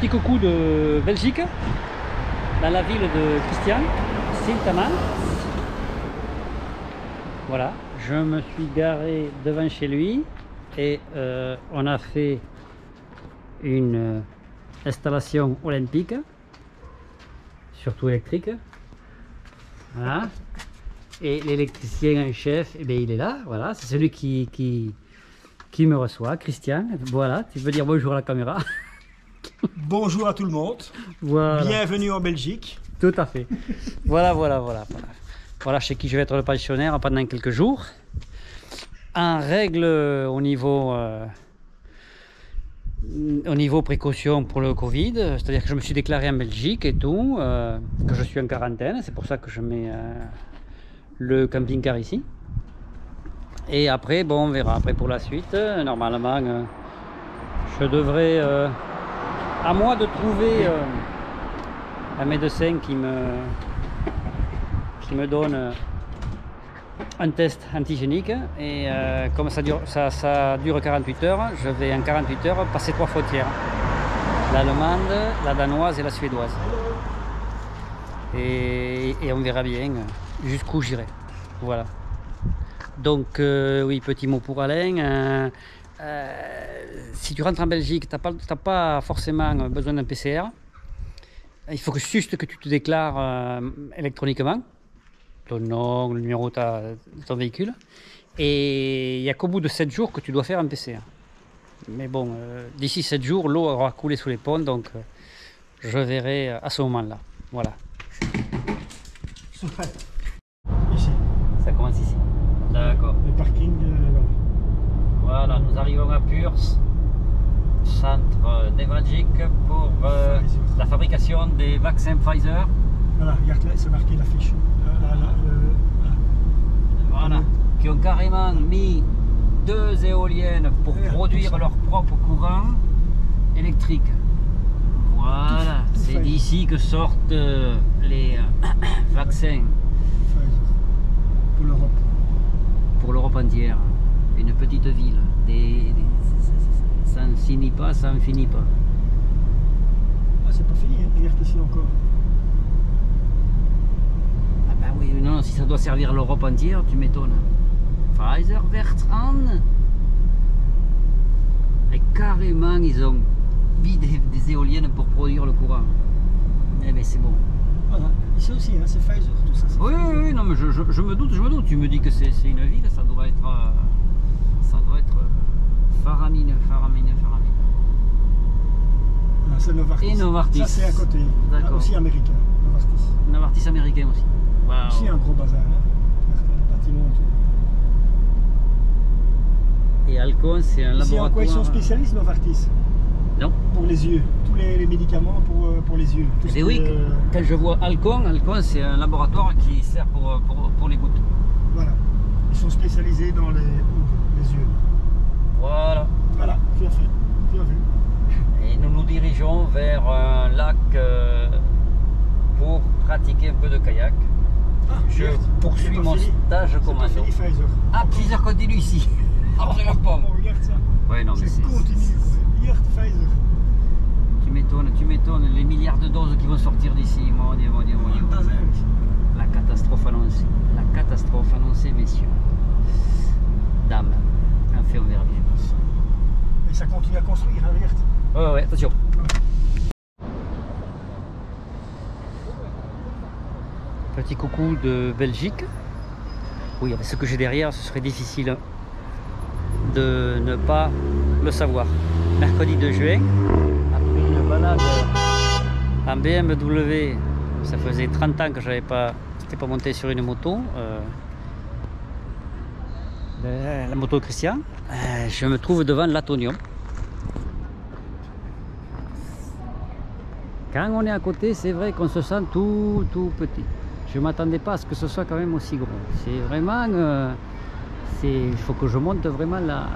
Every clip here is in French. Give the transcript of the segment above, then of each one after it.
petit coucou de Belgique, dans la ville de Christian, Sint-Amans. Voilà, je me suis garé devant chez lui et on a fait une installation olympique, surtout électrique. Voilà. Et l'électricien en chef, eh bien, il est là, voilà, c'est celui qui me reçoit, Christian. Voilà, tu peux dire bonjour à la caméra. Bonjour à tout le monde. Voilà. Bienvenue en Belgique. Tout à fait. Voilà. Voilà chez qui je vais être le pensionnaire pendant quelques jours. En règle au niveau précaution pour le Covid, c'est-à-dire que je me suis déclaré en Belgique et tout, que je suis en quarantaine, c'est pour ça que je mets le camping-car ici. Et après, bon, on verra. Après pour la suite, normalement, je devrais, à moi de trouver un médecin qui me donne un test antigénique et comme ça dure 48 heures, je vais en 48 heures passer 3 frontières, l'allemande, la danoise et la suédoise, et on verra bien jusqu'où j'irai. Voilà. Donc oui, petit mot pour Alain, si tu rentres en Belgique, t'as pas forcément besoin d'un PCR. Il faut juste que tu te déclares électroniquement, ton nom, le numéro de ton véhicule, et il n'y a qu'au bout de 7 jours que tu dois faire un PCR. Mais bon, d'ici 7 jours, l'eau aura coulé sous les ponts, donc je verrai à ce moment-là. Voilà. Ici. Ça commence ici. D'accord. Le parking, Voilà, nous arrivons à Puurs, centre névralgique pour la fabrication des vaccins Pfizer. Voilà, regarde là, c'est marqué l'affiche. Voilà, qui ont carrément mis 2 éoliennes pour produire leur propre courant électrique. Voilà, c'est d'ici que sortent les vaccins. Pour l'Europe. Pour l'Europe entière. Une petite ville. Ça ne finit pas, ça ne finit pas. Ah, c'est pas fini, hein. Regarde ici encore. Ah bah oui, non, si ça doit servir l'Europe entière, tu m'étonnes. Pfizer werd an. Et carrément, ils ont mis des éoliennes pour produire le courant. Eh bien, c'est bon. Voilà, ici aussi, hein, c'est Pfizer, tout ça. Oui, non, mais je me doute. Tu me dis que c'est une ville, ça doit être faramineux. Voilà, c'est Novartis. Et Novartis. Ça, c'est à côté. D'accord. Aussi américain, Novartis. Novartis américain aussi. Wow. Aussi un gros bazar, hein. Regarde, le bâtiment et tout. Et Alcon, c'est un Ici, laboratoire. en quoi ils sont spécialistes, Novartis? Non. Pour les yeux. Tous les médicaments pour les yeux. Tout ce Et oui, qui est, quand je vois Alcon, c'est un laboratoire qui sert pour les gouttes. Voilà. Ils sont spécialisés dans les yeux. Voilà. Voilà, tu as fait. Tu as vu. Et nous nous dirigeons vers un lac pour pratiquer un peu de kayak. Ah, Je regarde, poursuis c'est pas mon fini. stage C'est pas commando. fini, Pfizer. Ah, Pfizer continue ici. Après la pomme. Oh, regarde ça. Ouais, non, mais C'est continu. Regarde Pfizer. Tu m'étonnes, les milliards de doses qui vont sortir d'ici. Mon Dieu. Un bazar ici. La catastrophe annoncée, messieurs. Dames. Enfin, on verra bien. Et ça continue à construire, hein, regarde. Ouais, attention. Petit coucou de Belgique. Oui, avec ce que j'ai derrière, ce serait difficile de ne pas le savoir. Mercredi 2 juin, après une balade en BMW, ça faisait 30 ans que j'avais pas monté sur une moto. La moto Christian, je me trouve devant l'Atonium. Quand on est à côté, c'est vrai qu'on se sent tout petit. Je ne m'attendais pas à ce que ce soit quand même aussi gros. C'est vraiment... il faut que je monte vraiment la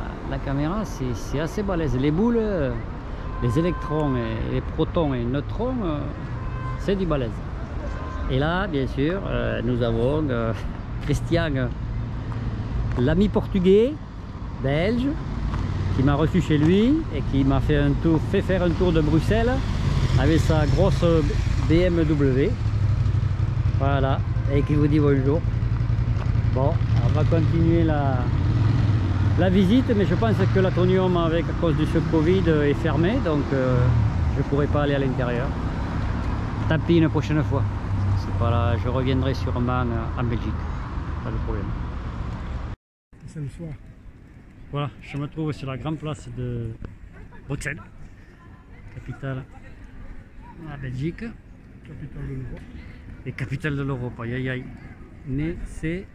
caméra, c'est assez balèze. Les boules, les électrons, et les protons et les neutrons, c'est du balèze. Et là, bien sûr, nous avons Christian, l'ami portugais, belge, qui m'a reçu chez lui et qui m'a fait faire un tour de Bruxelles avec sa grosse BMW. Voilà, et qui vous dit bonjour. Bon, on va continuer la visite, mais je pense que l'Atonium, avec à cause de ce Covid, est fermé, donc je ne pourrai pas aller à l'intérieur. Tant pis, une prochaine fois. C'est pas là, je reviendrai sûrement en Belgique, pas de problème. C'est le soir. Voilà, je me trouve sur la grande place de Bruxelles, capitale de la Belgique. Capitale de l'Europe. Et capitale de l'Europe, aïe aïe aïe. Mais c'est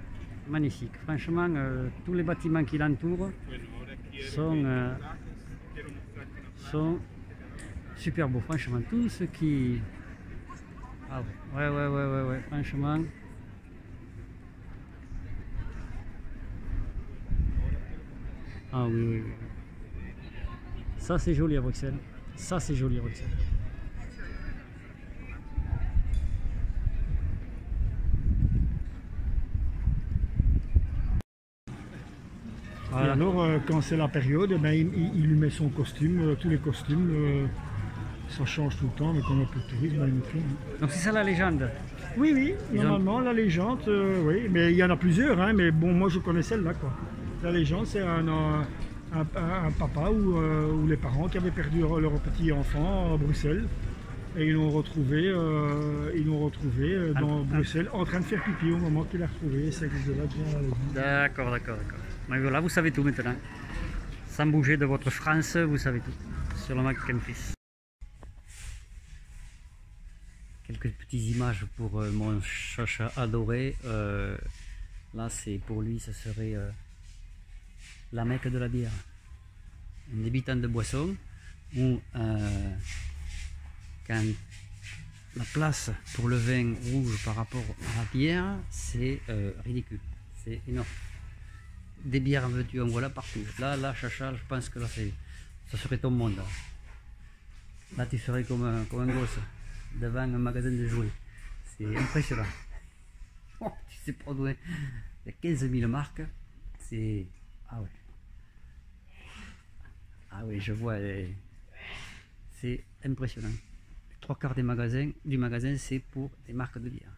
magnifique. Franchement, tous les bâtiments qui l'entourent sont super beaux. Franchement, tout ce qui... Ah ouais, franchement. Ah oui. Ça c'est joli à Bruxelles. Ça c'est joli à Bruxelles. Voilà. Et alors, quand c'est la période, ben, il lui met son costume, tous les costumes, ça change tout le temps, mais quand on a plus de tourisme, ben, il met tout. Donc c'est ça la légende? Oui, normalement la légende, oui, mais il y en a plusieurs, hein, mais bon, moi je connais celle-là, quoi. La légende, c'est un papa ou les parents qui avaient perdu leur petit enfant à Bruxelles, et ils l'ont retrouvé, dans Bruxelles en train de faire pipi au moment qu'il l'a retrouvé. C'est de là que vient la légende. D'accord. Mais voilà, vous savez tout maintenant. Sans bouger de votre France, vous savez tout sur le Mac Campus. Quelques petites images pour mon chacha adoré. Là, c'est pour lui, ce serait la Mecque de la bière. Un débutant de boisson où quand la place pour le vin rouge par rapport à la bière, c'est ridicule, c'est énorme. Des bières en veux-tu en voilà partout. Là, chacha, je pense que là, ça serait ton monde. Là, tu serais comme un gosse devant un magasin de jouets. C'est impressionnant. Oh, tu sais pas d'où. Il y a 15 000 marques. C'est... Ah oui, je vois. C'est impressionnant. Les 3/4 du magasin, c'est pour des marques de bière.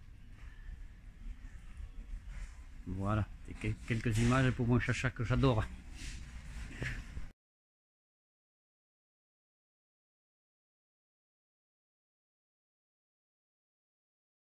Voilà, c'est quelques images pour mon chacha que j'adore.